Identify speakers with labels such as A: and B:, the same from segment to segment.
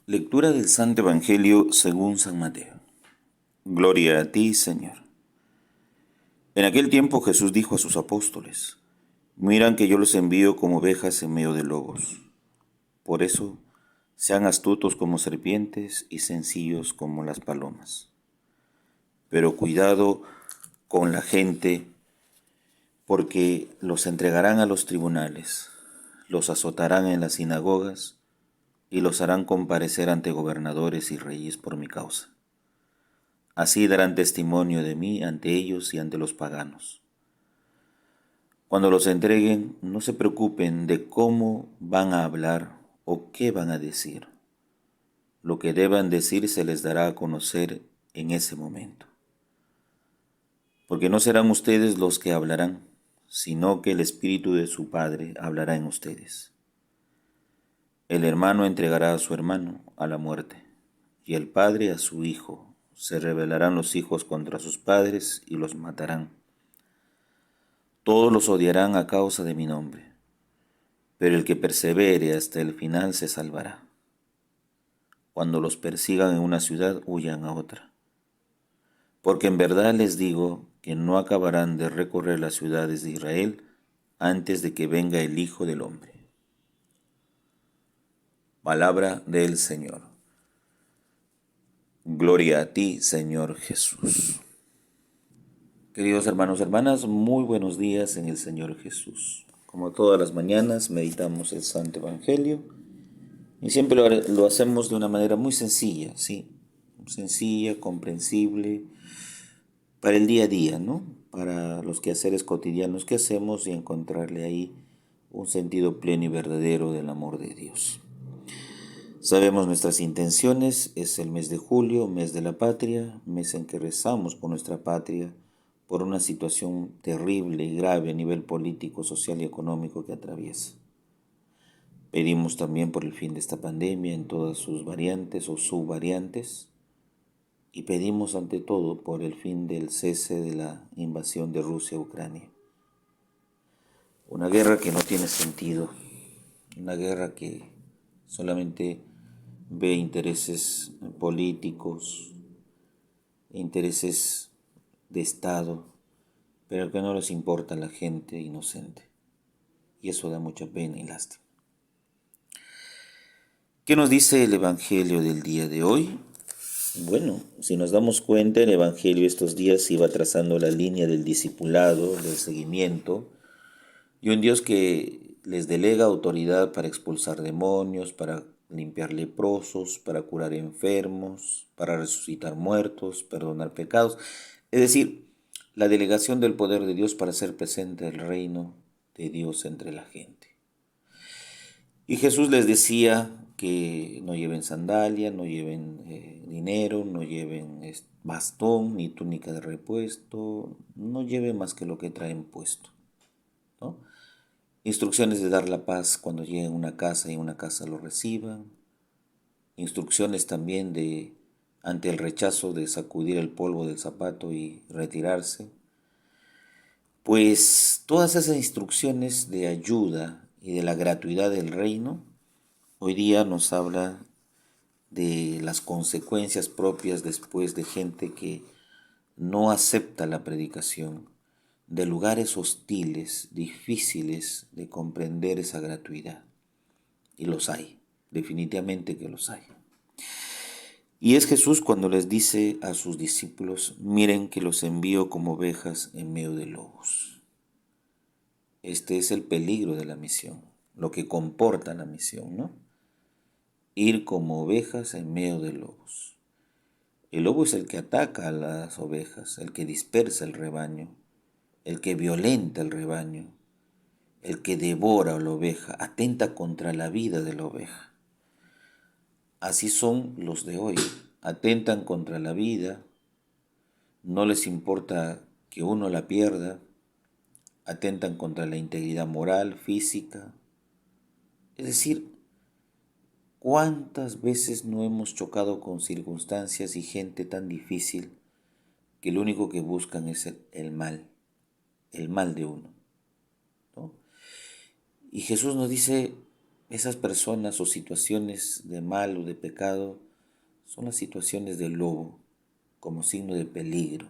A: Lectura del Santo Evangelio según San Mateo. Gloria a ti, Señor. En aquel tiempo Jesús dijo a sus apóstoles: Miran que yo los envío como ovejas en medio de lobos. Por eso, sean astutos como serpientes y sencillos como las palomas. Pero cuidado con la gente, porque los entregarán a los tribunales, los azotarán en las sinagogas y los harán comparecer ante gobernadores y reyes por mi causa. Así darán testimonio de mí ante ellos y ante los paganos. Cuando los entreguen, no se preocupen de cómo van a hablar o qué van a decir. Lo que deban decir se les dará a conocer en ese momento. Porque no serán ustedes los que hablarán, sino que el Espíritu de su Padre hablará en ustedes. El hermano entregará a su hermano a la muerte, y el padre a su hijo. Se rebelarán los hijos contra sus padres y los matarán. Todos los odiarán a causa de mi nombre, pero el que persevere hasta el final se salvará. Cuando los persigan en una ciudad, huyan a otra. Porque en verdad les digo que no acabarán de recorrer las ciudades de Israel antes de que venga el Hijo del Hombre. Palabra del Señor. Gloria a ti, Señor Jesús. Queridos hermanos, hermanas, muy buenos días en el Señor Jesús. Como todas las mañanas, meditamos el Santo Evangelio y siempre lo hacemos de una manera muy sencilla, ¿sí? Sencilla, comprensible, para el día a día, ¿no? Para los quehaceres cotidianos que hacemos y encontrarle ahí un sentido pleno y verdadero del amor de Dios. Sabemos nuestras intenciones, es el mes de julio, mes de la patria, mes en que rezamos por nuestra patria, por una situación terrible y grave a nivel político, social y económico que atraviesa. Pedimos también por el fin de esta pandemia en todas sus variantes o subvariantes y pedimos ante todo por el fin del cese de la invasión de Rusia a Ucrania. Una guerra que no tiene sentido, una guerra que solamente ve intereses políticos, intereses de Estado, pero que no les importa a la gente inocente. Y eso da mucha pena y lástima. ¿Qué nos dice el Evangelio del día de hoy? Bueno, si nos damos cuenta, el Evangelio estos días iba trazando la línea del discipulado, del seguimiento, y un Dios que les delega autoridad para expulsar demonios, para limpiar leprosos, para curar enfermos, para resucitar muertos, perdonar pecados. Es decir, la delegación del poder de Dios para hacer presente el reino de Dios entre la gente. Y Jesús les decía que no lleven sandalia, no lleven dinero, no lleven bastón ni túnica de repuesto, no lleven más que lo que traen puesto, ¿no? Instrucciones de dar la paz cuando lleguen a una casa y en una casa lo reciban. Instrucciones también de, ante el rechazo, de sacudir el polvo del zapato y retirarse. Pues todas esas instrucciones de ayuda y de la gratuidad del reino, hoy día nos habla de las consecuencias propias después de gente que no acepta la predicación, de lugares hostiles, difíciles de comprender esa gratuidad. Y los hay, definitivamente que los hay. Y es Jesús cuando les dice a sus discípulos: miren que los envío como ovejas en medio de lobos. Este es el peligro de la misión, lo que comporta la misión, ¿no? Ir como ovejas en medio de lobos. El lobo es el que ataca a las ovejas, el que dispersa el rebaño, el que violenta el rebaño, el que devora a la oveja, atenta contra la vida de la oveja. Así son los de hoy, atentan contra la vida, no les importa que uno la pierda, atentan contra la integridad moral, física. Es decir, ¿cuántas veces no hemos chocado con circunstancias y gente tan difícil que lo único que buscan es el mal de uno, ¿no? Y Jesús nos dice: esas personas o situaciones de mal o de pecado son las situaciones del lobo, como signo de peligro,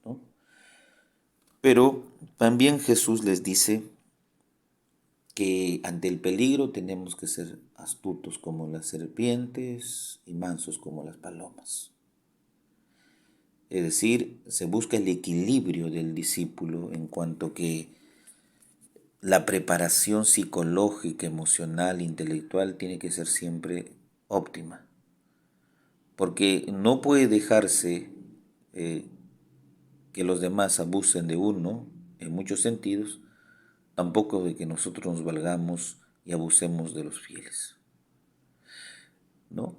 A: ¿no? Pero también Jesús les dice que ante el peligro tenemos que ser astutos como las serpientes y mansos como las palomas. Es decir, se busca el equilibrio del discípulo en cuanto que la preparación psicológica, emocional, intelectual tiene que ser siempre óptima, porque no puede dejarse eh, que los demás abusen de uno en muchos sentidos, tampoco de que nosotros nos valgamos y abusemos de los fieles, ¿no?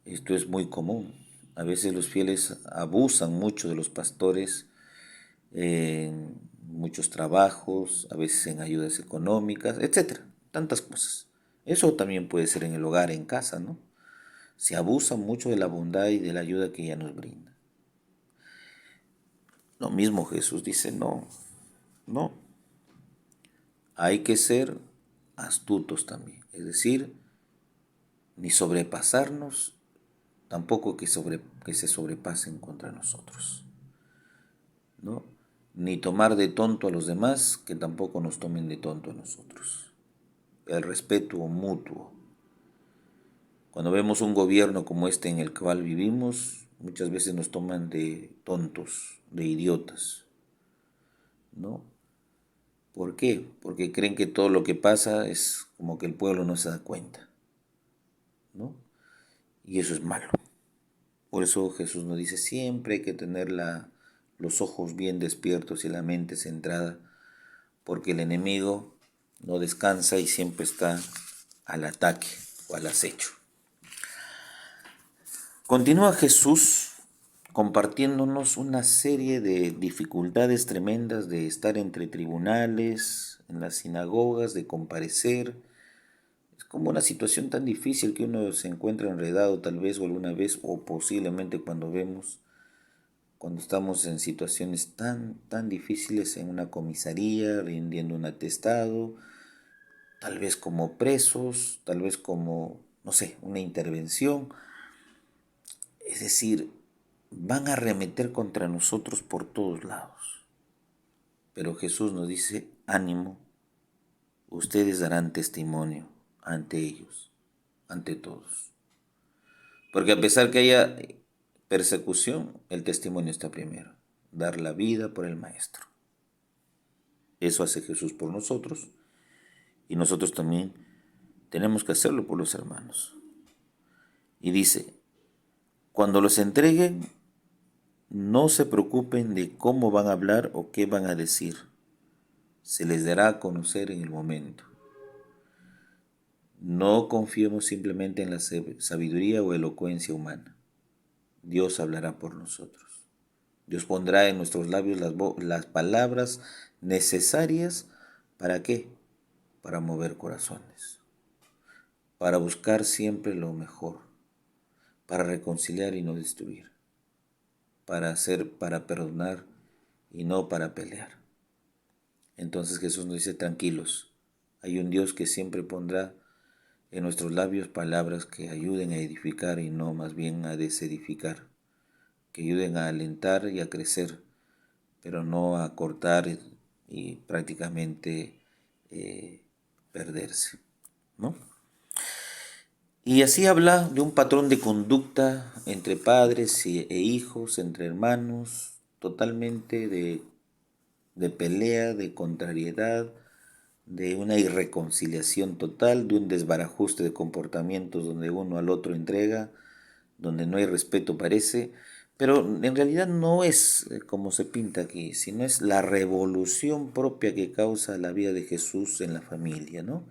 A: Esto es muy común. A veces los fieles abusan mucho de los pastores en muchos trabajos, a veces en ayudas económicas, etcétera, tantas cosas. Eso también puede ser en el hogar, en casa, ¿no? Se abusa mucho de la bondad y de la ayuda que ella nos brinda. Lo mismo Jesús dice, no, no, hay que ser astutos también, es decir, ni sobrepasarnos, tampoco que se sobrepasen contra nosotros, ¿no? Ni tomar de tonto a los demás, que tampoco nos tomen de tonto a nosotros. El respeto mutuo. Cuando vemos un gobierno como este en el cual vivimos, muchas veces nos toman de tontos, de idiotas, ¿no? ¿Por qué? Porque creen que todo lo que pasa es como que el pueblo no se da cuenta, ¿no? Y eso es malo. Por eso Jesús nos dice, siempre hay que tener los ojos bien despiertos y la mente centrada, porque el enemigo no descansa y siempre está al ataque o al acecho. Continúa Jesús compartiéndonos una serie de dificultades tremendas de estar entre tribunales, en las sinagogas, de comparecer. Es como una situación tan difícil que uno se encuentra enredado tal vez o alguna vez o posiblemente cuando estamos en situaciones tan difíciles en una comisaría, rindiendo un atestado, tal vez como presos, tal vez como, no sé, una intervención. Es decir, van a arremeter contra nosotros por todos lados. Pero Jesús nos dice, ánimo, ustedes darán testimonio ante ellos, ante todos. Porque a pesar que haya persecución, el testimonio está primero, dar la vida por el Maestro. Eso hace Jesús por nosotros y nosotros también tenemos que hacerlo por los hermanos. Y dice, cuando los entreguen, no se preocupen de cómo van a hablar o qué van a decir. Se les dará a conocer en el momento. No confiemos simplemente en la sabiduría o elocuencia humana. Dios hablará por nosotros. Dios pondrá en nuestros labios las palabras necesarias. ¿Para qué? Para mover corazones. Para buscar siempre lo mejor. Para reconciliar y no destruir. Para perdonar y no para pelear. Entonces Jesús nos dice, tranquilos, hay un Dios que siempre pondrá en nuestros labios palabras que ayuden a edificar y no más bien a desedificar, que ayuden a alentar y a crecer, pero no a cortar y prácticamente perderse, ¿no? Y así habla de un patrón de conducta entre padres e hijos, entre hermanos, totalmente de pelea, de contrariedad, de una irreconciliación total, de un desbarajuste de comportamientos donde uno al otro entrega, donde no hay respeto parece, pero en realidad no es como se pinta aquí, sino es la revolución propia que causa la vida de Jesús en la familia, ¿no?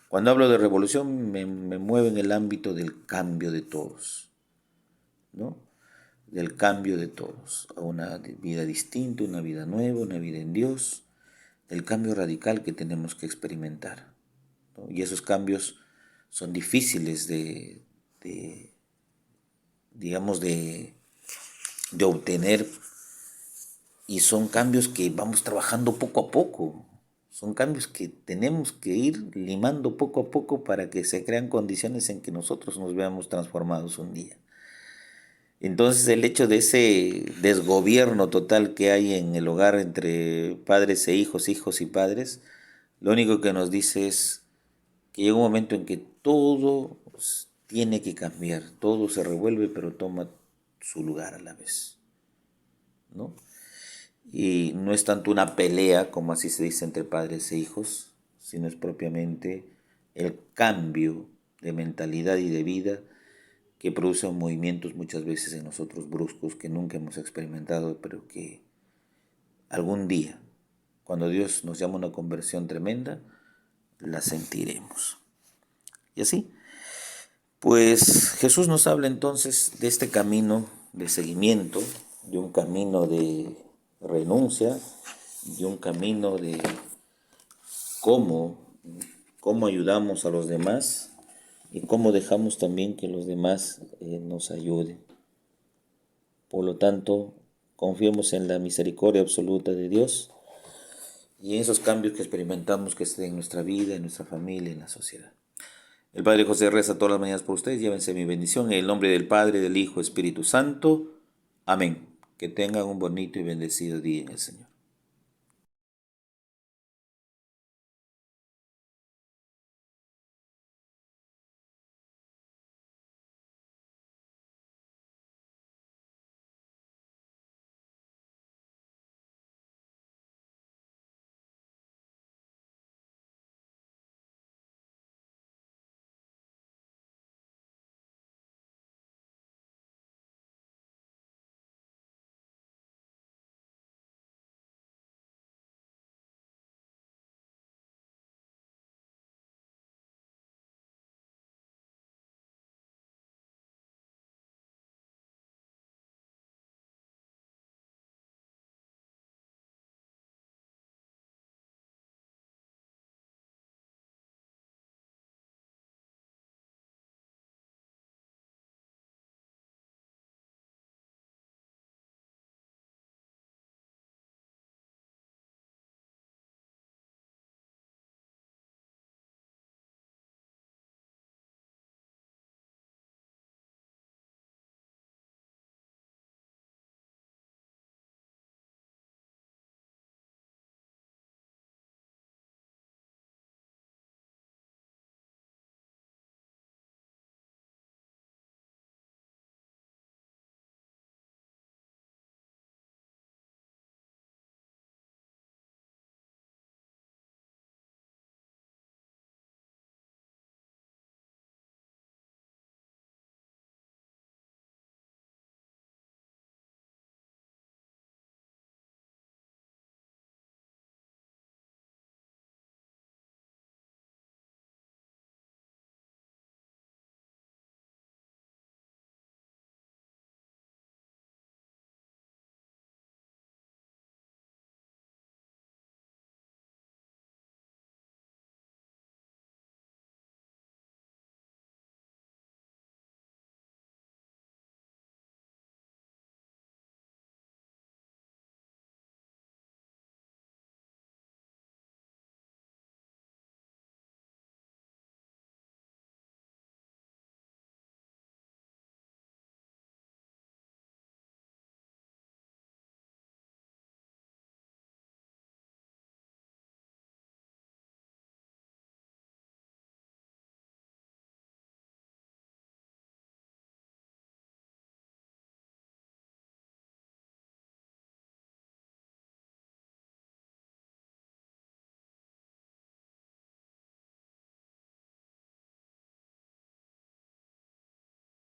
A: Cuando hablo de revolución me muevo en el ámbito del cambio de todos, ¿no? Del cambio de todos, a una vida distinta, una vida nueva, una vida en Dios, el cambio radical que tenemos que experimentar, ¿no? Y esos cambios son difíciles digamos, de obtener y son cambios que vamos trabajando poco a poco. Son cambios que tenemos que ir limando poco a poco para que se crean condiciones en que nosotros nos veamos transformados un día. Entonces el hecho de ese desgobierno total que hay en el hogar entre padres e hijos, hijos y padres, lo único que nos dice es que llega un momento en que todo tiene que cambiar, todo se revuelve pero toma su lugar a la vez, ¿no? Y no es tanto una pelea, como así se dice, entre padres e hijos, sino es propiamente el cambio de mentalidad y de vida que producen movimientos muchas veces en nosotros bruscos que nunca hemos experimentado, pero que algún día, cuando Dios nos llama a una conversión tremenda, la sentiremos. Y así, pues Jesús nos habla entonces de este camino de seguimiento, de un camino de renuncia, de un camino de cómo, cómo ayudamos a los demás y cómo dejamos también que los demás nos ayuden. Por lo tanto, confiemos en la misericordia absoluta de Dios y en esos cambios que experimentamos que estén en nuestra vida, en nuestra familia, en la sociedad. El Padre José reza todas las mañanas por ustedes. Llévense mi bendición en el nombre del Padre, del Hijo, Espíritu Santo. Amén. Que tengan un bonito y bendecido día en el Señor.